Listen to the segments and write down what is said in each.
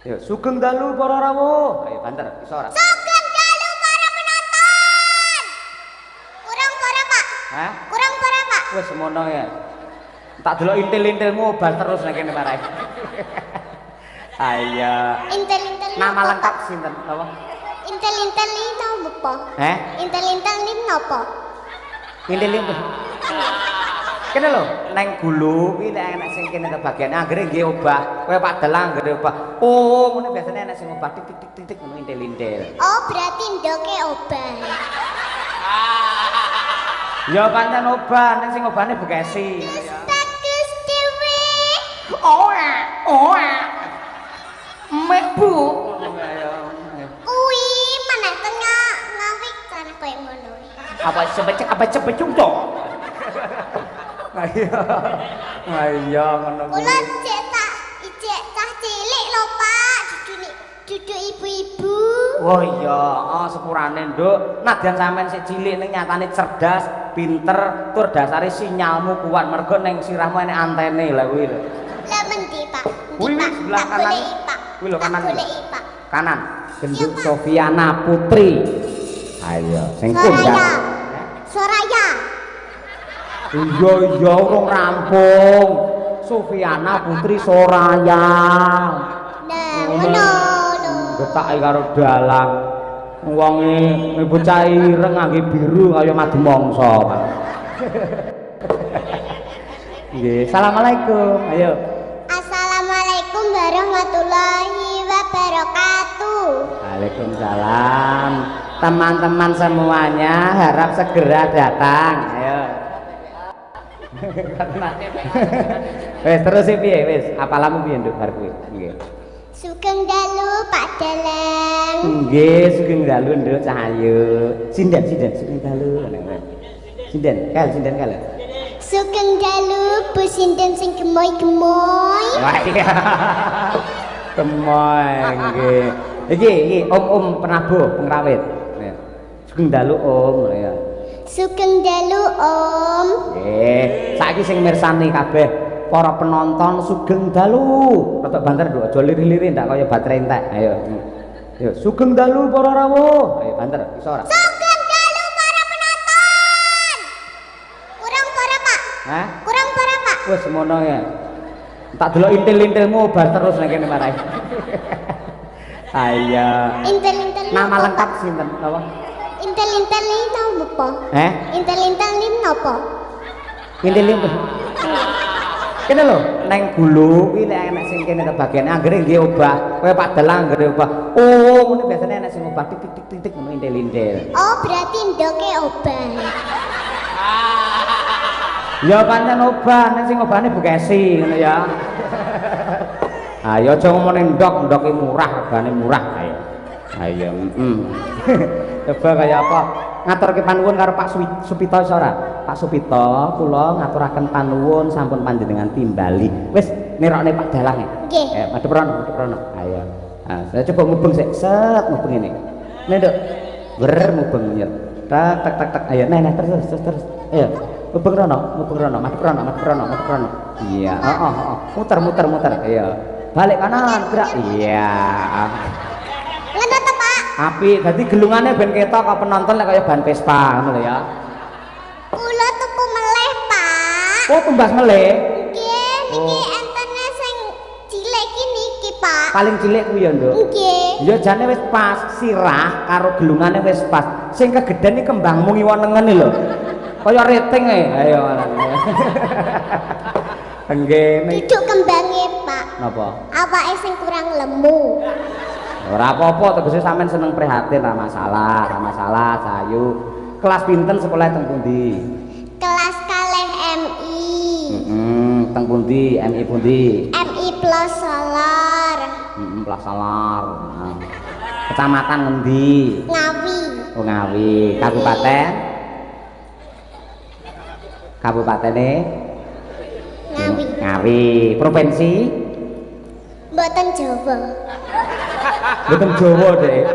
Yo, sugeng dalu para rawuh. Ayo banter, iso ora? Sugeng dalu para penonton. Kurang para Pak. Hah? Kurang para Pak. Wis semono ya. Tak delok intil-intilmu obal terus nek kene marahi. Ayo. Intel-intel. Nama lengkap sinten? Napa? Intel-intel ini napa? Intel-intel ini napa? Intil-intil. Kene lho, neng gulu kuwi nek enek sing kene bagian anggere nggih obah. Kowe Pak Delang nggih obah. Oh, ngene biasane enek sing obah titik-titik ngono intil-intil. Oh, berarti ndoke obah. Ya pancen obah, ning sing obahne bekesi. Bagus dewe. Oh. Mek Bu. Kuwi meneh tengah ngawik cara koyo ngono. Apa cepet dong. Ayo ngono kuwi. Kula cek cah cilik lho Pak, duduk ibu-ibu. Oh iya, sepurane Nduk. Nadyan sampean sik cilik ning nyatane cerdas, pinter, tur dasare sinyalmu kuat mergo ning sirahmu enek antene lha kuwi lho. Lah mendi Pak? Kuwi sebelah kanan. Kuwi lho kanan. Pak. Kanan. Gendut Sofiana Putri. Ayo, sing kondang. Soraya. Iya urung rampung. Sofiana Putri Soraya. Nah, ngono lho. Getake karo dalang. Wonge bocah ireng ngangge biru kaya madu mangsa. Nggih, asalamualaikum. Ayo. Assalamualaikum warahmatullahi wabarakatuh. Waalaikumsalam. Teman-teman semuanya harap segera datang. Ayo. Wes terus piye wis? Apalamu piye Nduk bar kuwi? Nggih. Sugeng dalu Pak Dalang. Nggih, sugeng dalu Nduk Cahayu. Sinden sugeng dalu. Sinden kal. Sugeng dalu Bu Sinden sing gemoy-gemoy. Wah iya. Gemoy nggih. Iki Om Penabuh pengrawit. Sugeng dalu Om ya. Sugeng dalu Om. Nggih, saiki sing mirsani kabeh para penonton sugeng dalu. Rada banter Nduk, aja liri-liri ndak kaya baterai entek. Ayo. Yo, sugeng dalu para rawuh. Ayo banter, iso ora? Sugeng dalu para penonton. Kurang para Pak. Hah? Kurang para Pak. Wis semono ya. Tak delok intil-intilmu obah terus nek kene marahi. Ayo. Intel-intel. Nama lengkap sinten? Napa? Intel-intel ini napa? Intel-intel ini napa? Intil-intil. Kene lho, neng gulu kuwi nek enek sing kene bagian anggere nggih obah. Kowe Pak Delang nggih obah. Oh, ngene biasane enek sing obah titik-titik ngono intil-intil. Oh, berarti ndoke obah. Ya pancen obah, ning sing obahne bekesi ngono ya. Ayo aja ngomong ndok e murah, regane murah. Ayo. Coba kaya apa? Ngaturke panuwun karo Pak Supito iso ora? Pak Supito, kula ngaturaken panuwun sampun panjenengan timbali. Wis nirokne Pak Dalang ya. Nggih. Madhep rono. Ayo. Nah, saya coba mubeng sik, set mubeng ini. Nek Nduk. Ber mubeng nyer. Tak. Ayo, nah terus. Ayo. Mubeng rono, madhep rono. Iya, muter. Ayo. Balik kanan, gerak. Iya. Ngono to, Pak? Apik, dadi gelungane ben ketok kok penonton lek kaya ban Vespa ngono lho ya. Kula tuku meleh, Pak. Oh, tumbas meleh. Nggih, niki entene sing cilik iki niki, Pak. Paling cilik kuwi ya, Nduk. Nggih. Ya jane wis pas sirah karo gelungane wis pas. Sing kegeden iki kembangmu ngiwonengen lho. Kaya rating e. Ayo. Nggih. Duduk kembange, Pak. Napa? Awake sing kurang lemu. Ora apa-apa, tegese sampean seneng prihatin, ra masalah, Sayu. Kelas pinten sekolah teng pundi? Kelas kalih MI. Teng pundi? MI pundi? MI Plus Solar. Plus Solar. Nah. Kecamatan ngendi? Ngawi. Oh, Ngawi. Kabupaten? Kabupatene? Ngawi. Provinsi? Mboten Jawa. Mboten Jawa, Dek.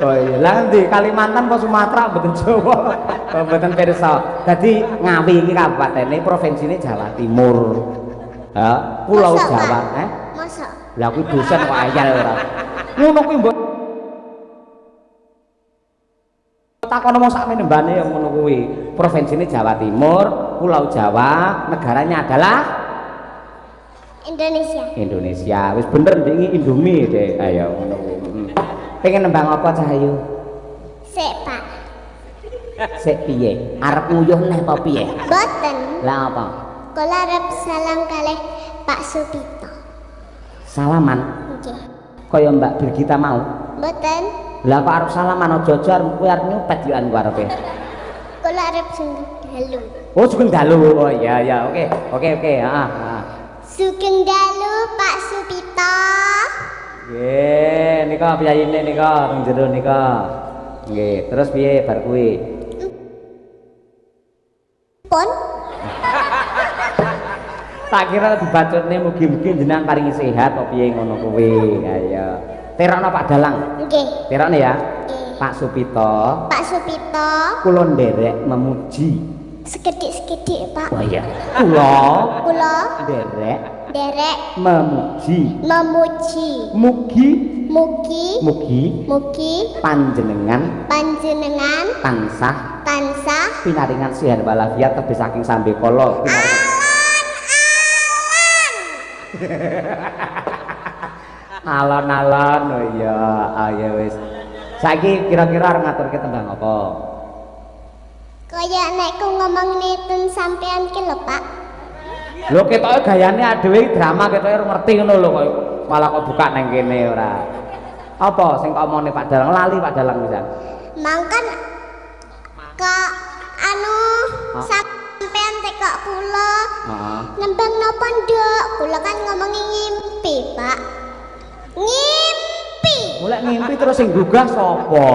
Oh iya, lah ndi Kalimantan apa Sumatera mboten Jawa. Mboten pirsa. Dadi Ngawi iki kabupatene, provinsine Jawa Timur. Ha, Pulau Masa, Jawa, Masa? Lah kuwi dosen kok ayal ora. Ngono kuwi mbok takono mong sakmene mbane ya ngono kuwi. Provinsine Jawa Timur, Pulau Jawa, negaranya adalah Indonesia. Indonesia. Wis bener ndek Indomie deh. Ayo ngono kuwi. Pengen nembang apa Cahayu? Sik, Pak. Sik piye? Arep nguyuh neh apa piye? Boten. Lah apa? Kula arep salam kalih Pak Supito. Salaman. Nggih. Kaya Mbak Birgita mau. Boten. Lah kok arep salaman aja jar kuwi arep nyupet yo ku arepe. Kula arep sugeng dalu. Oh, sugeng dalu. Oh iya ya, oke. Oke, heeh. Sugeng dalu Pak Supito. Nggih, nika piyayine nika teng jero nika. Nggih, terus piye bar kuwi? Pun Tak kira dibacutne mugi-mugi jenengan paringi sehat apa piye ngono kuwi. Ayo. Terokno Pak Dalang. nggih. Terokne ya. Nggih. Pak Supito. Pak Supito Kula nderek memuji. sekedhik-sekedhik, Pak. Oh iya. Kula Kula nderek derek memuji. memuji. Mugi Mugi panjenengan panjenengan tansah tansah pinaringan sihat walafiat tebih saking sambe kala alon-alon. Oh iya, ayo wis. Saiki kira-kira arep ngaturke tembang apa? kaya nek ku ngomong nitun sampean ki lho, Pak. Lho ketoke gayane adewe drama ketoke ora ngerti ngono lho kok malah kok buka nang kene ora. Apa sing kok omongane Pak Dalang lali Pak Dalang pisan. Mangkan ke anu sampean tekok kula Heeh. nembang napa nduk? Kula kan ngomongi ngimpi, Pak. Ngimpi. Mulai ngimpi terus sing gugah sapa?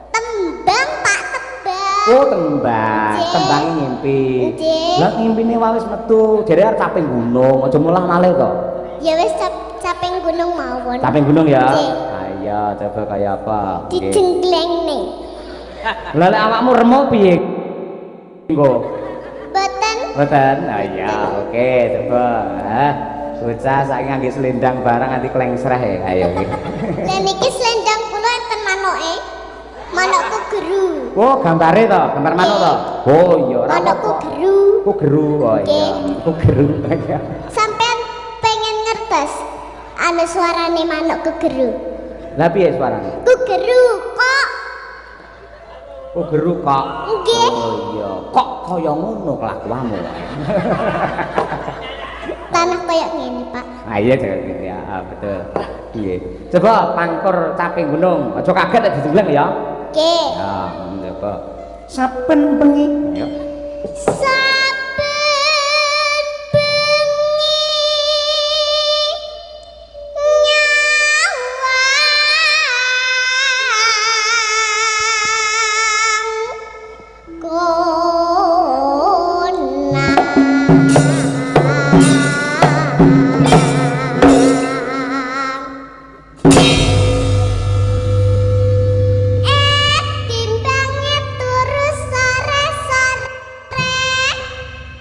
Tembang, Pak, tembang. Oh tembang, Nggih. tembang ngimpi. Nggih. Lah ngimpine wae wis metu, jare arep caping gunung, aja mulah malih to. Ya wis caping gunung mawon. Caping gunung ya. Nggih. Ayo coba kaya apa? Nggih. Dijenglengne. Lah lek awakmu remo piye? Nggo. Boten. Boten. Ah iya, oke, coba. Bocah saiki ngangge selendang barang nganti klengsreh ya. Ayo iki. Lah niki selendang kula enten manoke. Manukku geru. Oh, gambare to, gambar manuk to. Oh iya, ora Manukku apa-apa. geru. Ku geru. Oh iya, ku geru. Sampean pengen ngertos anu suarane manukku geru. Lah piye suarane? Ku geru kok. Ku geru kok. Nggih. Oh iya, kok kaya ngono kelakuanmu. Tanah koyo ngene, Pak. Ah iya jangan gitu ya, betul. Iya. Coba pangkur caping gunung, aja kaget nek dijenglang ya. Nggih. Ya, coba. Saben bengi. Ya. Saben bengi nyawang timbangnya terus sore-sore.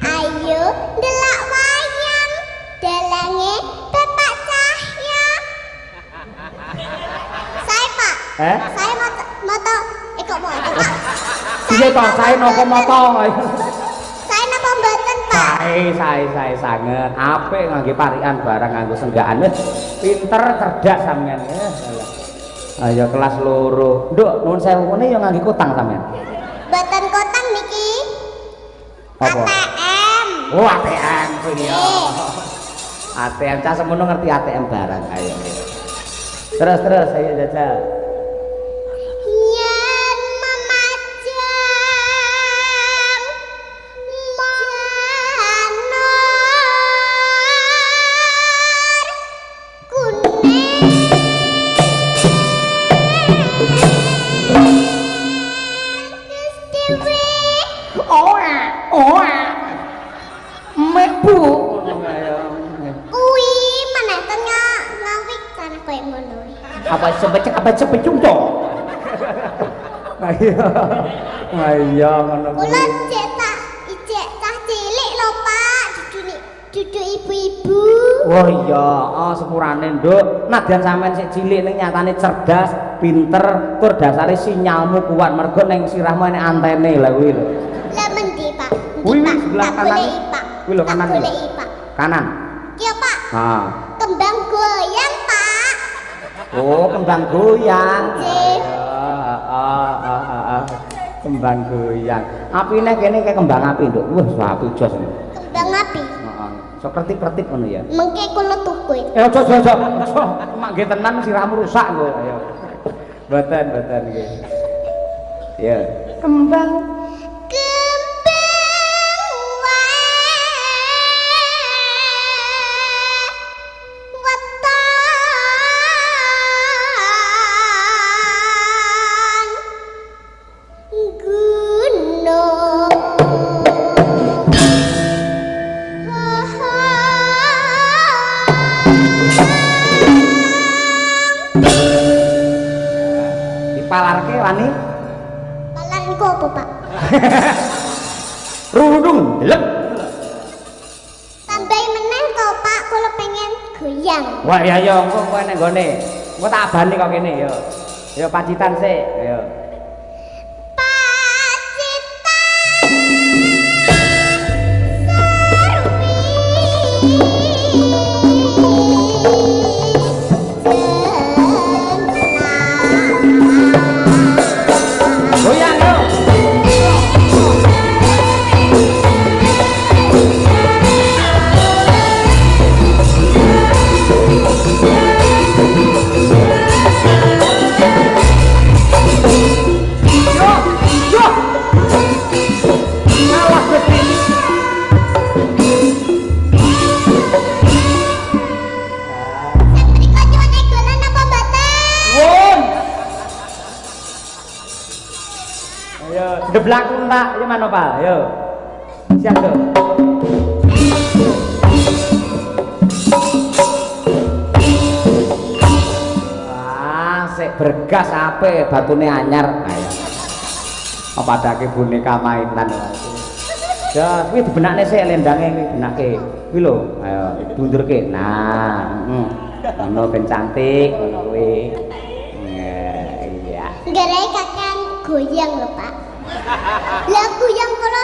Ayo ndelok wayang dalange Bapak Cahya. Saya, Pak. Saya moto kok moto, Pak. Piye to sae napa moto? Saya napa mboten, Pak? Sae sanget. Apik ngangge parikan barang nganggo senggaan. Pinter cerdas sampean. Ayo kelas loro. Nduk, nuwun sewu ngene ya ngangge kutang sampean. Mboten kotang niki. Apa? ATM. Oh, ATM kuwi ya. Nggih. ATM cah semono ngerti ATM barang. Ayo. Terus ayo jajal. Yen memajang manor kuning Dewi Mebu. kuwi meneh tengah ngawik tanah koyo ngono. Apa sebecek to? Ayo ngono Kula kuwi. ijek cah cilik lho, Pak. duduk ibu-ibu. Oh iya, sepurane nduk. Nadyan sampean sik cilik ning nyatane cerdas, pinter, tur dasare sinyalmu kuat mergo ning sirahmu enek antene lha kuwi lho. Lah mendi, Pak? Kuwi Pak, sebelah tak kanan. goleki, Pak. Kuwi lho kanan iki. Goleki, Pak. Kanan. Iya, Pak. Ha. Kembang goyang, Pak. Oh, kembang goyang. Nggih. Kembang goyang. Apine kene kayak kembang api, Nduk. Wah, api jos. Kembang api. Heeh. So kertip-kertip ngono ya. Mengke kula tuku. Aja. Mak nggih tenan sirahmu rusak kok. Ayo. Mboten nggih. Ya. Kembang dipalarke wani. Palan iku apa, Pak? Rundung, delep. Tambahi meneh to, Pak, kula pengen goyang. Wah ya engko nek nggone. Engko tak abani kok kene ya. Ya pacitan sik, ya. Goyang yo. Deblak untak, ya mana Pak? Yo. Siap tuh. Wah, sik bergas ape batune anyar. Ayo. Apa dake boneka mainan. Ya, kuwi dibenakne sik lendange kuwi benake. Kuwi lho, ayo dundurke. Nah, ngono ben cantik ngono kuwi. Iya. Gara kakang goyang lho, Pak. Lah goyang kula.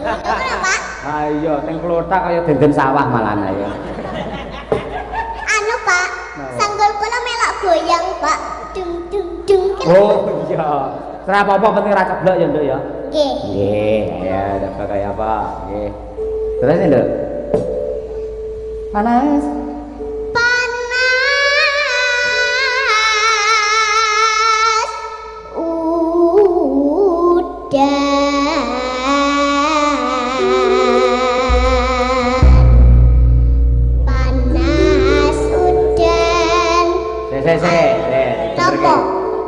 Kenapa? Ayo, teng klothak kaya denden sawah malan ayo. Anu, Pak. Sanggul kula melok goyang, Pak. Dung. Oh iya. Ora apa-apa penting ra ceblok ya, Nduk ya. Nggih. Nggih, ya dapat kaya apa? Nggih. Terus ya, Nduk. Panas.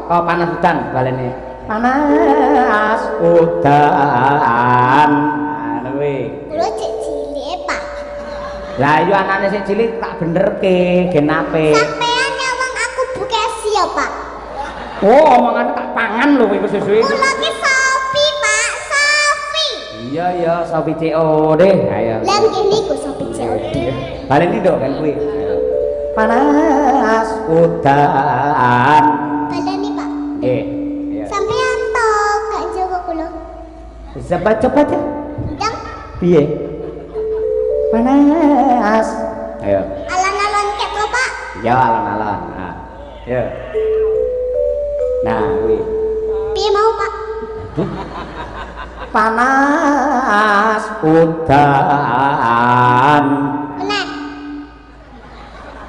Oh panas udan balene. Panas udan. Ngono kuwi. Kula cek cilik, Pak. Lah yo anane sik cilik tak benerke genape. Sampean nyawang aku bukesi ya, Pak. Oh, omongane tak pangan lho kowe susu. Kula ki Sofi, Pak. Sofi. Iya, Sofi COD. Ayo. Lah kene ku Sofi COD. Baleni nduk kan kuwi. Panas udan. Baleni, Pak. Nggih. Sampean to gak jaga kula. Cepat ya. Ndang Piye? Panas. Ayo. alon-alon kek to, Pak. Ya alon-alon. Nah. Ya. Nah, kuwi. Piye mau, Pak? Panas udan. Meneh.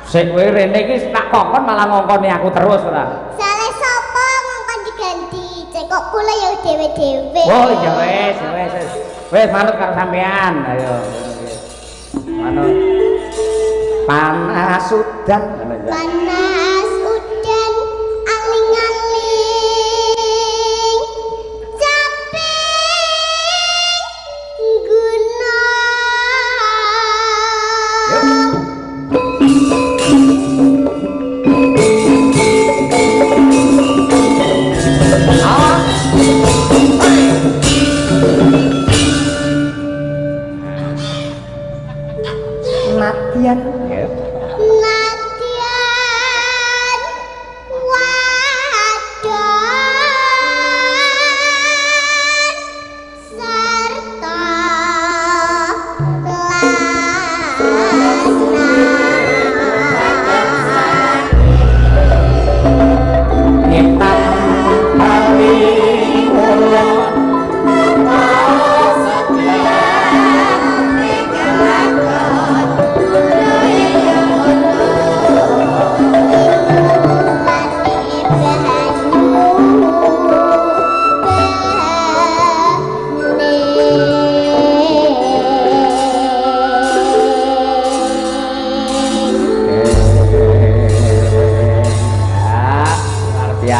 Sik kowe rene iki tak kokon malah ngongkoni aku terus ora. Sale sapa ngongkon diganti? Cek kok kula ya dhewe-dhewe. Oh iya wes. Wes manut karo sampean. Ayo. Manut. Panas udan. Panas udan aling-aling caping gunung.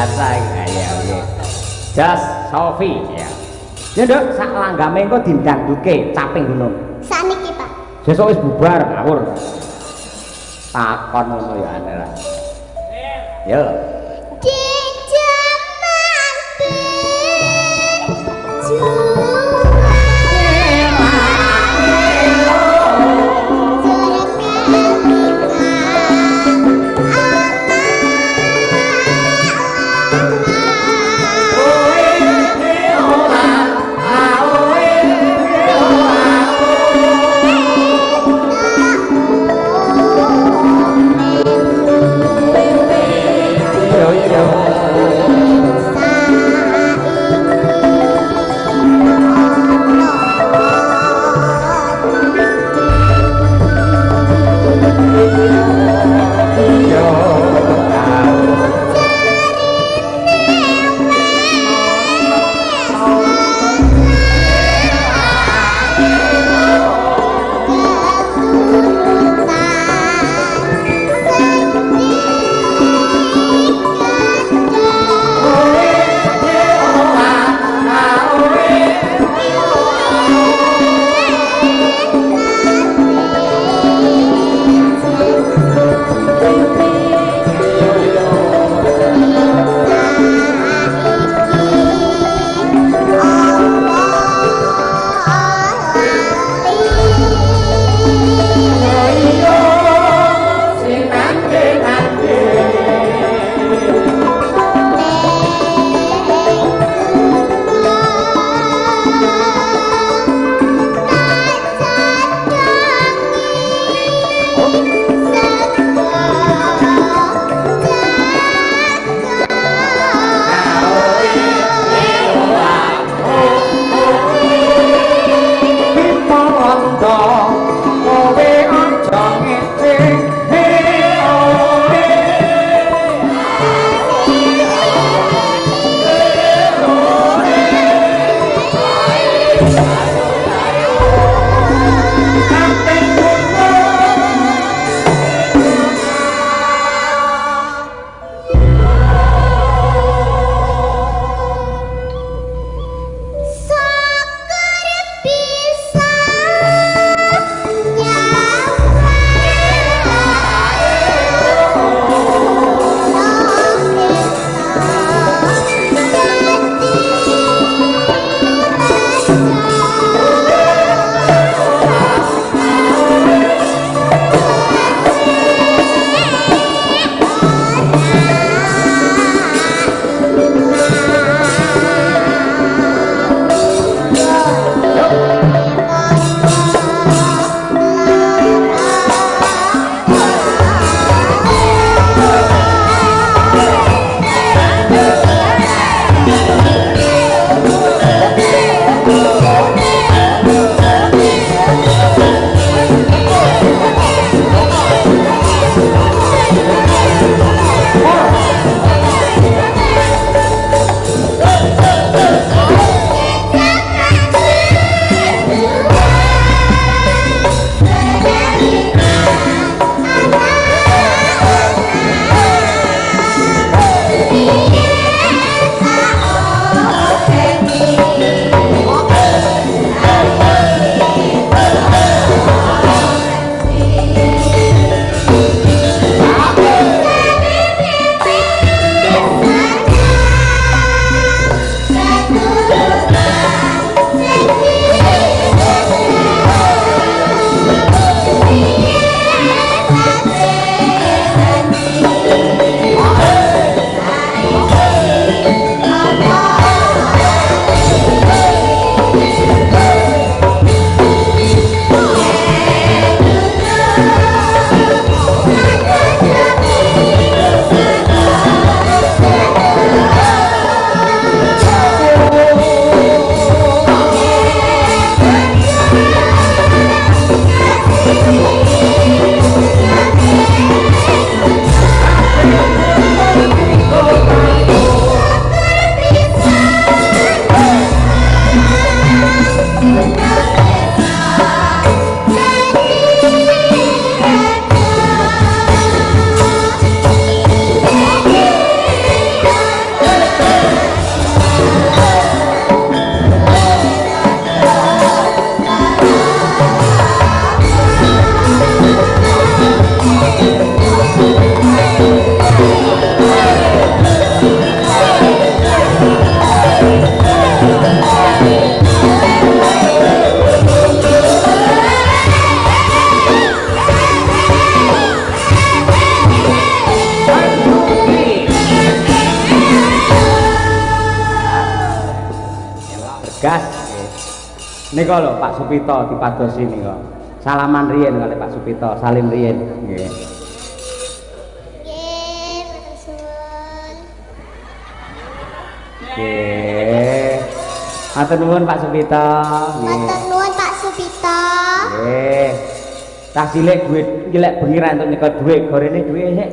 biasa ya nggih. Jas Sofi ya. Ya Nduk, sak langgame engko dindangduke caping gunung. Saniki, Pak. Sesuk wis bubar ngawur. Takon ngono ya aneh. Yo. Di jaman Gas. Nika lho Pak Supito dipadosi nika. Salaman riyen kali Pak Supito, salim riyen. Nggih. Nggih, matur suwun. Nggih. Matur nuwun Pak Supito. Nggih. Matur nuwun Pak Supito. Nggih. Tak cilik duit iki lek bengi ra entuk nyekel dhuwit, gorene dhuwit sik.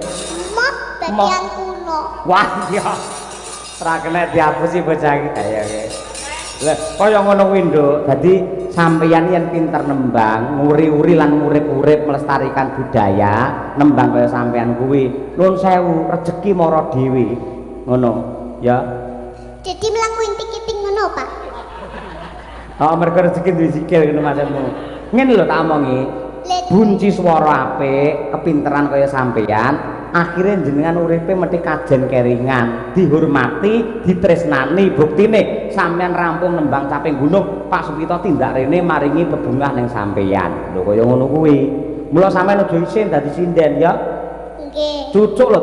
Mok bagian kuno. Wah, iya. Ora kena dihapusi bocah iki. Ayo nggih. Lah kaya ngono kuwi Nduk. Dadi sampeyan yen pinter nembang, nguri-uri lan urip-urip melestarikan budaya, nembang kaya sampeyan kuwi. Nuwun sewu, rejeki mara dhewe. Ngono, ya. Jadi mlaku intik-intik ngono, Pak. Oh, mergo rejeki duwe sikil ngono maksudmu. Ngene lho tak omongi. Bunci swara apik, kepinteran kaya sampeyan, akhirnya jenengan uripe mesti kajen keringan, dihormati, ditresnani. Buktine sampeyan rampung nembang caping gunung, Pak Supito tindak rene maringi bebungah ning sampeyan. Lho kaya ngono kuwi. Mula sampeyan aja isin dadi sinden ya. Nggih. Cucuk lho